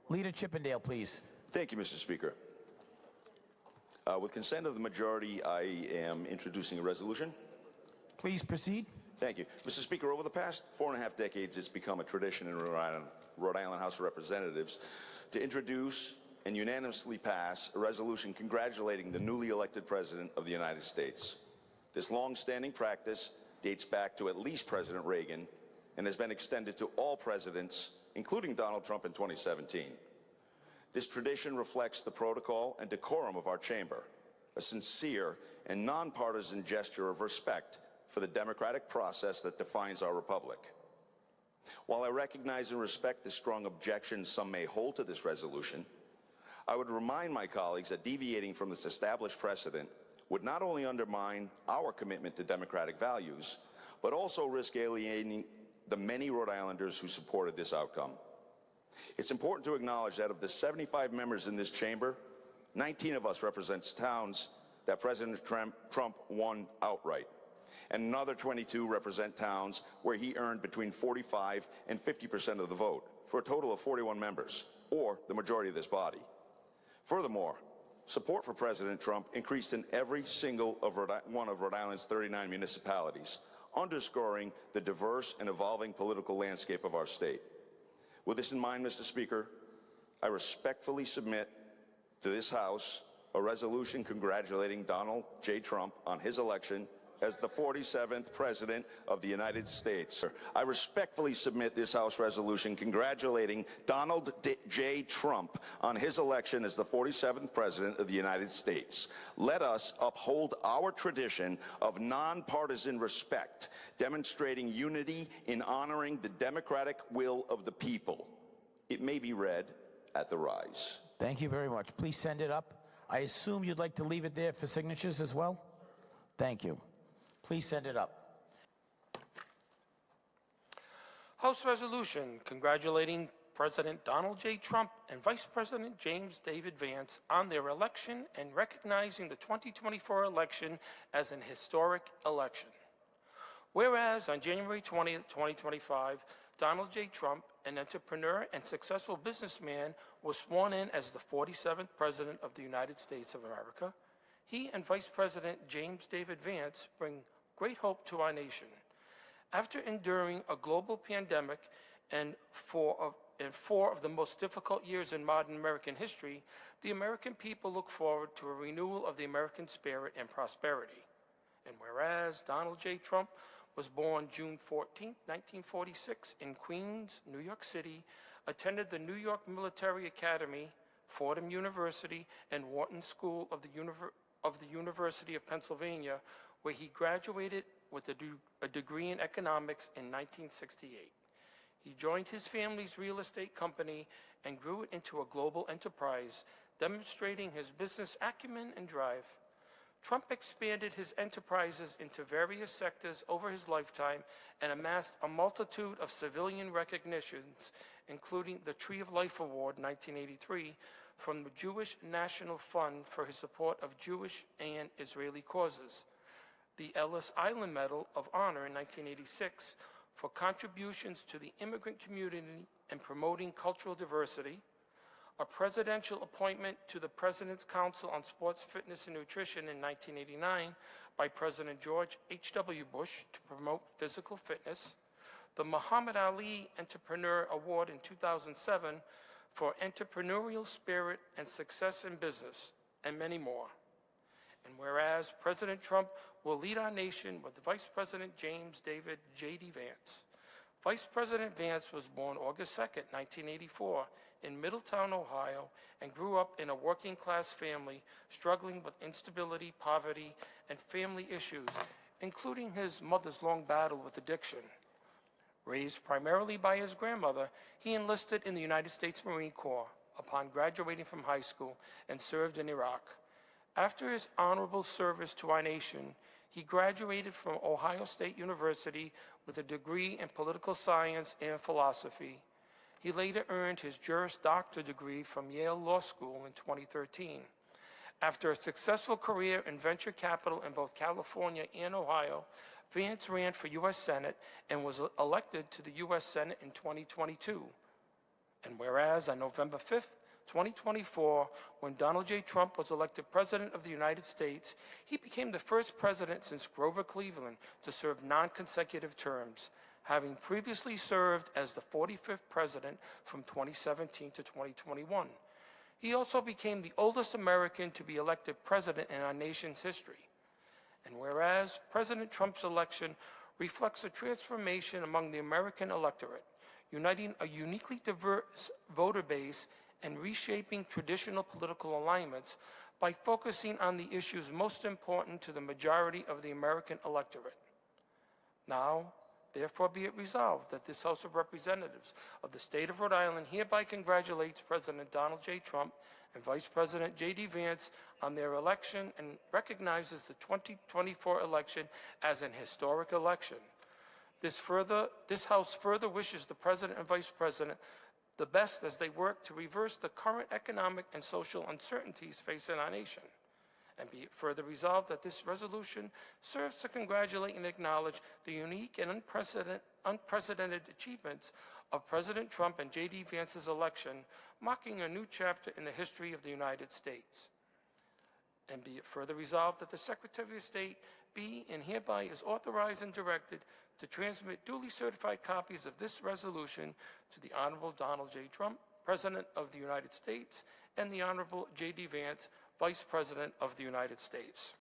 Leader Chippendale, please. Thank you, Mr. Speaker. With consent of the majority, I am introducing a resolution. Please proceed. Thank you. Mr. Speaker, over the past 4.5 decades, it's become a tradition in Rhode Island House of Representatives to introduce and unanimously pass a resolution congratulating the newly elected President of the United States. This long-standing practice dates back to at least President Reagan and has been extended to all presidents, including Donald Trump in 2017. This tradition reflects the protocol and decorum of our chamber, a sincere and nonpartisan gesture of respect for the democratic process that defines our republic. While I recognize and respect the strong objections some may hold to this resolution, I would remind my colleagues that deviating from this established precedent would not only undermine our commitment to democratic values, but also risk alienating the many Rhode Islanders who supported this outcome. It's important to acknowledge that of the 75 members in this chamber, 19 of us represents towns that President Trump won outright, and another 22 represent towns where he earned between 45 and 50% of the vote, for a total of 41 members, or the majority of this body. Furthermore, support for President Trump increased in every single one of Rhode Island's 39 municipalities, underscoring the diverse and evolving political landscape of our state. With this in mind, Mr. Speaker, I respectfully submit to this House a resolution congratulating Donald J. Trump on his election as the 47th President of the United States. I respectfully submit this House resolution congratulating Donald J. Trump on his election as the 47th President of the United States. Let us uphold our tradition of nonpartisan respect, demonstrating unity in honoring the democratic will of the people. It may be read at the rise. Thank you very much. Please send it up. I assume you'd like to leave it there for signatures as well? Thank you. Please send it up. House Resolution congratulating President Donald J. Trump and Vice President James David Vance on their election and recognizing the 2024 election as an historic election. Whereas on January 20th, 2025, Donald J. Trump, an entrepreneur and successful businessman, was sworn in as the 47th President of the United States of America, he and Vice President James David Vance bring great hope to our nation. After enduring a global pandemic and four of the most difficult years in modern American history, the American people look forward to a renewal of the American spirit and prosperity. And whereas Donald J. Trump was born June 14, 1946 in Queens, New York City, attended the New York Military Academy, Fordham University, and Wharton School of the University of Pennsylvania, where he graduated with a degree in economics in 1968. He joined his family's real estate company and grew it into a global enterprise, demonstrating his business acumen and drive. Trump expanded his enterprises into various sectors over his lifetime and amassed a multitude of civilian recognitions, including the Tree of Life Award in 1983 from the Jewish National Fund for his support of Jewish and Israeli causes, the Ellis Island Medal of Honor in 1986 for contributions to the immigrant community and promoting cultural diversity, a presidential appointment to the President's Council on Sports, Fitness, and Nutrition in 1989 by President George H.W. Bush to promote physical fitness, the Muhammad Ali Entrepreneur Award in 2007 for entrepreneurial spirit and success in business, and many more. And whereas President Trump will lead our nation with Vice President James David J.D. Vance. Vice President Vance was born August 2nd, 1984, in Middletown, Ohio, and grew up in a working-class family struggling with instability, poverty, and family issues, including his mother's long battle with addiction. Raised primarily by his grandmother, he enlisted in the United States Marine Corps upon graduating from high school and served in Iraq. After his honorable service to our nation, he graduated from Ohio State University with a degree in political science and philosophy. He later earned his Juris Doctor degree from Yale Law School in 2013. After a successful career in venture capital in both California and Ohio, Vance ran for U.S. Senate and was elected to the U.S. Senate in 2022. And whereas on November 5th, 2024, when Donald J. Trump was elected President of the United States, he became the first president since Grover Cleveland to serve non-consecutive terms, having previously served as the 45th president from 2017 to 2021. He also became the oldest American to be elected president in our nation's history. And whereas President Trump's election reflects a transformation among the American electorate, uniting a uniquely diverse voter base and reshaping traditional political alignments by focusing on the issues most important to the majority of the American electorate. Now, therefore be it resolved that this House of Representatives of the State of Rhode Island hereby congratulates President Donald J. Trump and Vice President J.D. Vance on their election and recognizes the 2024 election as an historic election. This House further wishes the President and Vice President the best as they work to reverse the current economic and social uncertainties facing our nation. And be it further resolved that this resolution serves to congratulate and acknowledge the unique and unprecedented achievements of President Trump and J.D. Vance's election, marking a new chapter in the history of the United States. And be it further resolved that the Secretary of State be and hereby is authorized and directed to transmit duly certified copies of this resolution to the Honorable Donald J. Trump, President of the United States, and the Honorable J.D. Vance, Vice President of the United States.